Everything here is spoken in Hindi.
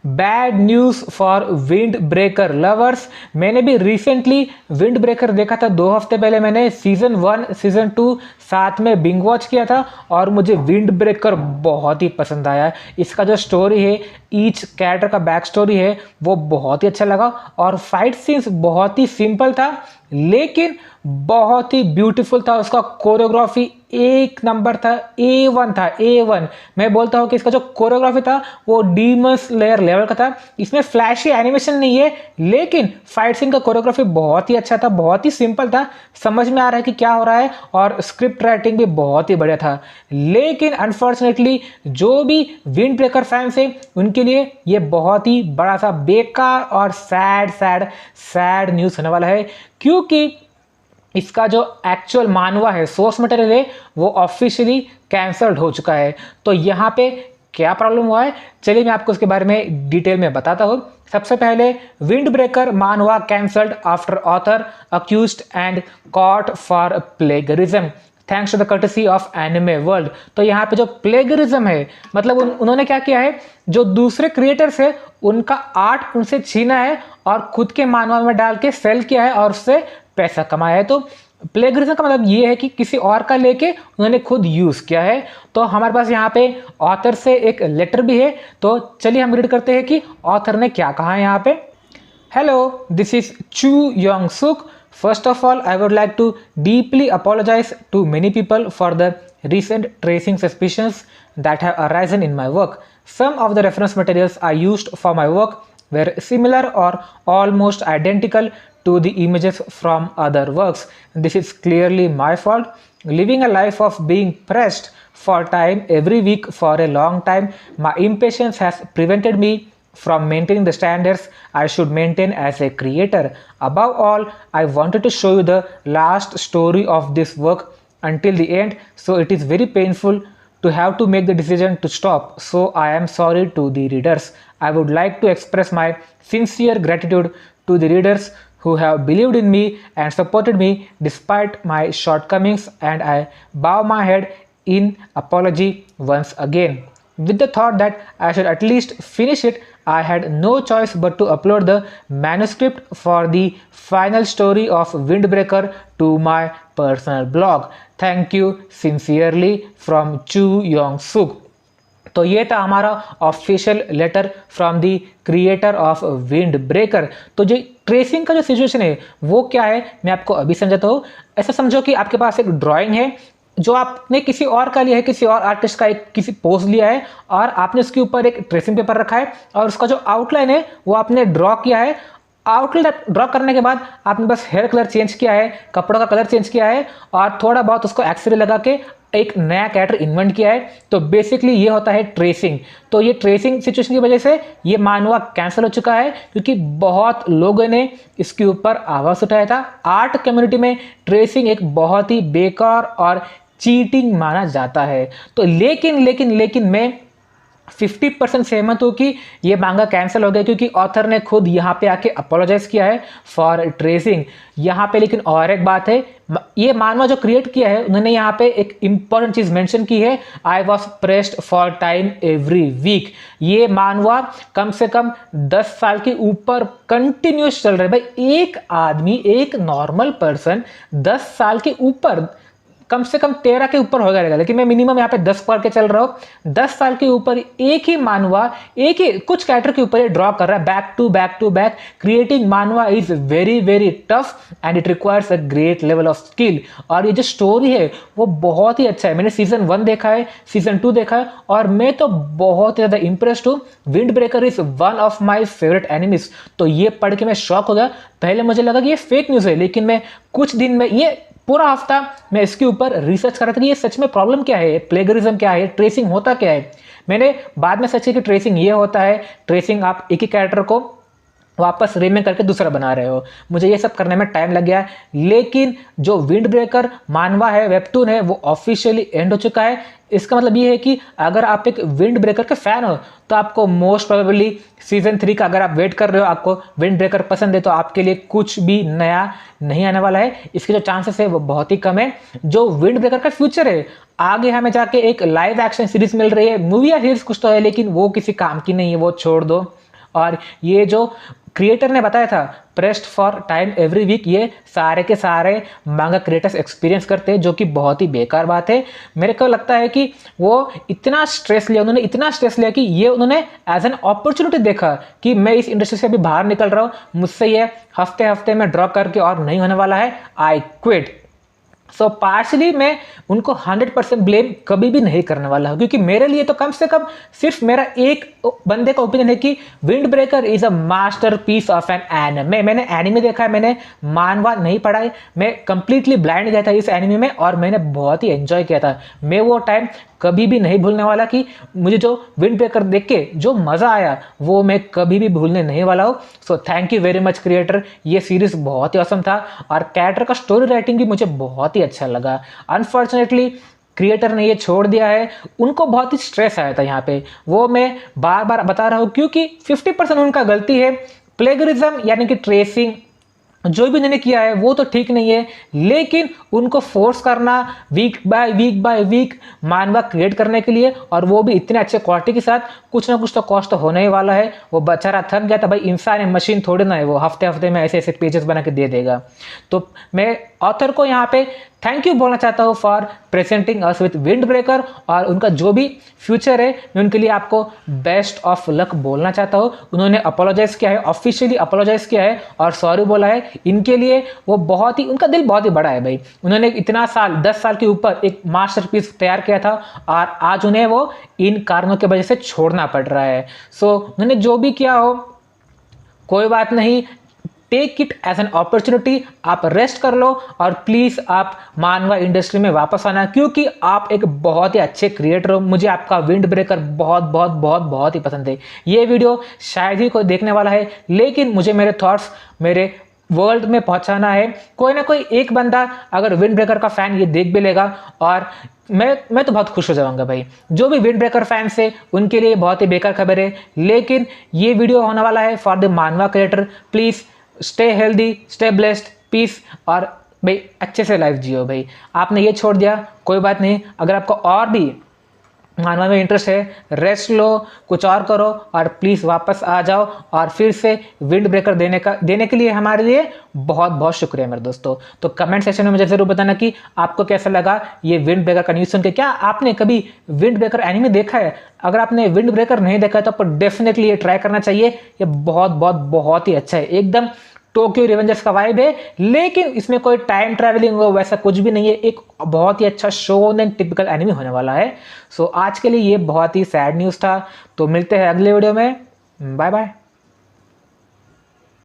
Bad news for wind breaker lovers. मैंने भी रिसेंटली विंड ब्रेकर देखा था, 2 हफ्ते पहले मैंने सीज़न 1 सीज़न 2 साथ में बिंग वॉच किया था और मुझे विंड ब्रेकर बहुत ही पसंद आया। इसका जो स्टोरी है, ईच कैरेक्टर का बैक स्टोरी है, वो बहुत ही अच्छा लगा और फाइट सीन्स बहुत ही सिंपल था लेकिन बहुत ही ब्यूटीफुल था। उसका कोरियोग्राफी एक नंबर था, A1 था, A1। मैं बोलता हूँ कि इसका जो कोरियोग्राफी था वो डीमन स्लेयर लेवल का था। इसमें फ्लैशी एनिमेशन नहीं है लेकिन फाइट सीन का कोरियोग्राफी बहुत ही अच्छा था, बहुत ही सिंपल था, समझ में आ रहा है कि क्या हो रहा है और स्क्रिप्ट राइटिंग भी बहुत ही बढ़िया था। लेकिन अनफॉर्चुनेटली जो भी विंड ब्रेकर फैंस है उनके लिए ये बहुत ही बड़ा सा बेकार और सैड न्यूज़ होने वाला है, क्योंकि इसका जो एक्चुअल मानवा है, सोर्स मटेरियल है, वो ऑफिशियली कैंसल्ड हो चुका है। तो यहाँ पे क्या प्रॉब्लम हुआ है, चलिए मैं आपको उसके बारे में डिटेल में बताता हूँ। सबसे पहले, wind breaker manhwa cancelled after author accused and caught for plagiarism thanks to the courtesy of anime world. तो यहाँ पे जो प्लेगरिज्म है, मतलब उन्होंने क्या किया है, जो दूसरे क्रिएटर्स है उनका आर्ट उनसे छीना है और खुद के मानवा में डाल के सेल किया है और उससे पैसा कमाया है। तो प्लेगरिज्म का मतलब ये है कि किसी और का लेके उन्होंने खुद यूज़ किया है। तो हमारे पास यहाँ पे ऑथर से एक लेटर भी है, तो चलिए हम रीड करते हैं कि ऑथर ने क्या कहा है यहाँ पे। हेलो, दिस इज चू योंग सुक। First of all, I would like to deeply apologize to many people for the recent tracing suspicions that have arisen in my work. Some of the reference materials I used for my work were similar or almost identical to the images from other works. This is clearly my fault. Living a life of being pressed for time every week for a long time, my impatience has prevented me from maintaining the standards I should maintain as a creator. Above all, I wanted to show you the last story of this work until the end, so it is very painful to have to make the decision to stop. So I am sorry to the readers. I would like to express my sincere gratitude to the readers who have believed in me and supported me despite my shortcomings, and I bow my head in apology once again. With the thought that I should at least finish it, I had no choice but to upload the manuscript for the final story of Windbreaker to my personal blog. Thank you sincerely from Chu Yong Suk. तो ये था हमारा official letter from the creator of wind breaker. तो जो ट्रेसिंग का जो सिचुएशन है वो क्या है, मैं आपको अभी समझाता हूँ। ऐसा समझो कि आपके पास एक ड्राइंग है जो आपने किसी और का लिया है, किसी और आर्टिस्ट का एक किसी पोज लिया है और आपने उसके ऊपर एक ट्रेसिंग पेपर रखा है और उसका जो आउटलाइन है वो आपने ड्रॉ किया है। आउटलाइन ड्रॉ करने के बाद आपने बस हेयर कलर चेंज किया है, कपड़ों का कलर चेंज किया है और थोड़ा बहुत उसको एक्सरे लगा के एक नया कैरेक्टर इन्वेंट किया है। तो बेसिकली ये होता है ट्रेसिंग। तो ये ट्रेसिंग सिचुएशन की वजह से ये मानवा कैंसिल हो चुका है, क्योंकि बहुत लोगों ने इसके ऊपर आवाज़ उठाया था। आर्ट कम्युनिटी में ट्रेसिंग एक बहुत ही बेकार और चीटिंग माना जाता है। तो लेकिन मैं 50% सहमत हूँ कि ये मांगा कैंसिल हो गया, क्योंकि ऑथर ने खुद यहाँ पे आके अपोलोजाइज किया है फॉर ट्रेसिंग। यहाँ पे लेकिन और एक बात है, ये मानवा जो क्रिएट किया है उन्होंने यहाँ पे एक इंपॉर्टेंट चीज मेंशन की है, I was pressed for time every week. ये मानवा कम से कम 10 साल के ऊपर कंटिन्यूस चल रहा है। भाई एक आदमी, एक नॉर्मल पर्सन 10 साल के ऊपर, कम से कम 13 के ऊपर हो जाएगा, लेकिन मैं मिनिमम यहाँ पे 10 पढ़ के चल रहा हूँ। 10 साल के ऊपर एक ही मानवा, एक ही कुछ कैरेक्टर के ऊपर ये ड्रॉ कर रहा है बैक टू बैक। क्रिएटिंग मानवा is very tough and it requires a great level of skill. और ये जो स्टोरी है वो बहुत ही अच्छा है। मैंने सीजन 1 देखा है, सीजन 2 देखा है और मैं तो बहुत ही ज़्यादा इंप्रेस्ड हूँ। Wind breaker is one of my favourite enemies. तो ये पढ़ के मैं शॉक हो गया। पहले मुझे लगा कि ये फेक न्यूज़ है, लेकिन मैं कुछ दिन में, ये पूरा हफ्ता मैं इसके ऊपर रिसर्च कर रहा था कि ये सच में प्रॉब्लम क्या है, प्लेगरिज्म क्या है, ट्रेसिंग होता क्या है। मैंने बाद में सोचा कि ट्रेसिंग ये होता है, ट्रेसिंग आप एक ही कैरेक्टर को वापस रीमेक करके दूसरा बना रहे हो। मुझे ये सब करने में टाइम लग गया, लेकिन जो विंड ब्रेकर मानवा है, वेबटून है, वो ऑफिशियली एंड हो चुका है। इसका मतलब ये है कि अगर आप एक विंड ब्रेकर के फैन हो तो आपको मोस्ट प्रोबेबली सीजन 3 का, अगर आप वेट कर रहे हो, आपको विंड ब्रेकर पसंद है, तो आपके लिए कुछ भी नया नहीं आने वाला है। इसके जो चांसेस है वो बहुत ही कम है। जो विंड ब्रेकर का फ्यूचर है, आगे हमें जाके एक लाइव एक्शन सीरीज मिल रही है, मूवी या सीरीज कुछ तो है, लेकिन वो किसी काम की नहीं है, वो छोड़ दो। और ये जो क्रिएटर ने बताया था pressed for time every week, ये सारे के सारे मांगा क्रिएटर्स एक्सपीरियंस करते हैं, जो कि बहुत ही बेकार बात है। मेरे को लगता है कि वो इतना स्ट्रेस लिया, उन्होंने इतना स्ट्रेस लिया कि ये उन्होंने एज एन अपॉर्चुनिटी देखा कि मैं इस इंडस्ट्री से अभी बाहर निकल रहा हूँ, मुझसे ये हफ्ते हफ्ते में ड्रॉप करके और नहीं होने वाला है, आई क्विट। सो पार्शली मैं उनको 100% ब्लेम कभी भी नहीं करने वाला हूँ, क्योंकि मेरे लिए तो कम से कम सिर्फ मेरा एक बंदे का ओपिनियन है कि wind breaker is a masterpiece of an anime. मैंने एनिमे देखा है, मैंने मानवा नहीं पढ़ा है, मैं कंप्लीटली ब्लाइंड गया था इस एनिमे में और मैंने बहुत ही एंजॉय किया था। मैं वो टाइम कभी भी नहीं भूलने वाला कि मुझे जो विंड ब्रेकर देख के जो मज़ा आया वो मैं कभी भी भूलने नहीं वाला हूँ। So thank you very much creator, ये सीरीज़ बहुत ही औसम था और कैरेक्टर का स्टोरी राइटिंग भी मुझे बहुत ही अच्छा लगा। अनफॉर्चुनेटली क्रिएटर ने ये छोड़ दिया है, उनको बहुत ही स्ट्रेस आया था यहाँ पे, वो मैं बार बार बता रहा हूँ, क्योंकि 50% उनका गलती है। प्लेगरिज्म यानी कि ट्रेसिंग जो भी उन्होंने किया है वो तो ठीक नहीं है, लेकिन उनको फोर्स करना वीक बाय वीक मानवा क्रिएट करने के लिए, और वो भी इतने अच्छे क्वालिटी के साथ, कुछ ना कुछ तो कॉस्ट तो होने ही वाला है। वो बेचारा थक गया था भाई, इंसान है, मशीन थोड़ी ना है, वो हफ्ते हफ्ते में ऐसे ऐसे पेजेस बना के दे देगा। तो मैं ऑथर को यहाँ पे थैंक यू बोलना चाहता हूँ for presenting us with wind breaker, और उनका जो भी फ्यूचर है मैं उनके लिए आपको बेस्ट ऑफ लक बोलना चाहता हूँ। उन्होंने अपोलोजाइज किया है, ऑफिशियली अपोलोजाइज किया है और सॉरी बोला है। इनके लिए वो बहुत ही, उनका दिल बहुत ही बड़ा है भाई, उन्होंने इतना साल 10 साल के ऊपर एक मास्टरपीस तैयार किया था और आज उन्हें वो इन कारणों की वजह से छोड़ना पड़ रहा है। सो उन्होंने जो भी किया हो कोई बात नहीं, take it as an opportunity, आप रेस्ट कर लो और प्लीज़ आप मानवा इंडस्ट्री में वापस आना, क्योंकि आप एक बहुत ही अच्छे क्रिएटर हो। मुझे आपका विंड ब्रेकर बहुत बहुत बहुत बहुत ही पसंद है। ये वीडियो शायद ही कोई देखने वाला है, लेकिन मुझे मेरे थॉट्स मेरे वर्ल्ड में पहुंचाना है। कोई ना कोई एक बंदा अगर विंड ब्रेकर का फैन ये देख भी लेगा और मैं तो बहुत खुश हो जाऊंगा भाई। जो भी विंड ब्रेकर फैंस है उनके लिए बहुत ही बेकार खबर है, लेकिन ये वीडियो होने वाला है for the manhwa creator. Please stay healthy, stay blessed, peace, और भाई अच्छे से लाइफ जियो भाई। आपने ये छोड़ दिया कोई बात नहीं, अगर आपको और भी मानवा में इंटरेस्ट है, रेस्ट लो, कुछ और करो और प्लीज़ वापस आ जाओ और फिर से विंड ब्रेकर देने के लिए हमारे लिए बहुत बहुत शुक्रिया मेरे दोस्तों। तो कमेंट सेक्शन में मुझे ज़रूर बताना कि आपको कैसा लगा ये विंड ब्रेकर का न्यूज़ सुन के। क्या आपने कभी विंड ब्रेकर एनिमे देखा है? अगर आपने विंड ब्रेकर नहीं देखा है तो आपको डेफिनेटली ये ट्राई करना चाहिए। ये बहुत बहुत बहुत ही अच्छा है, एकदम टोक्यो रिवेंजर्स का वाइब है, लेकिन इसमें कोई टाइम ट्रैवलिंग हो वैसा कुछ भी नहीं है। एक बहुत ही अच्छा शोनेन टिपिकल एनिमे होने वाला है। सो आज के लिए ये बहुत ही सैड न्यूज़ था। तो मिलते हैं अगले वीडियो में, बाय बाय।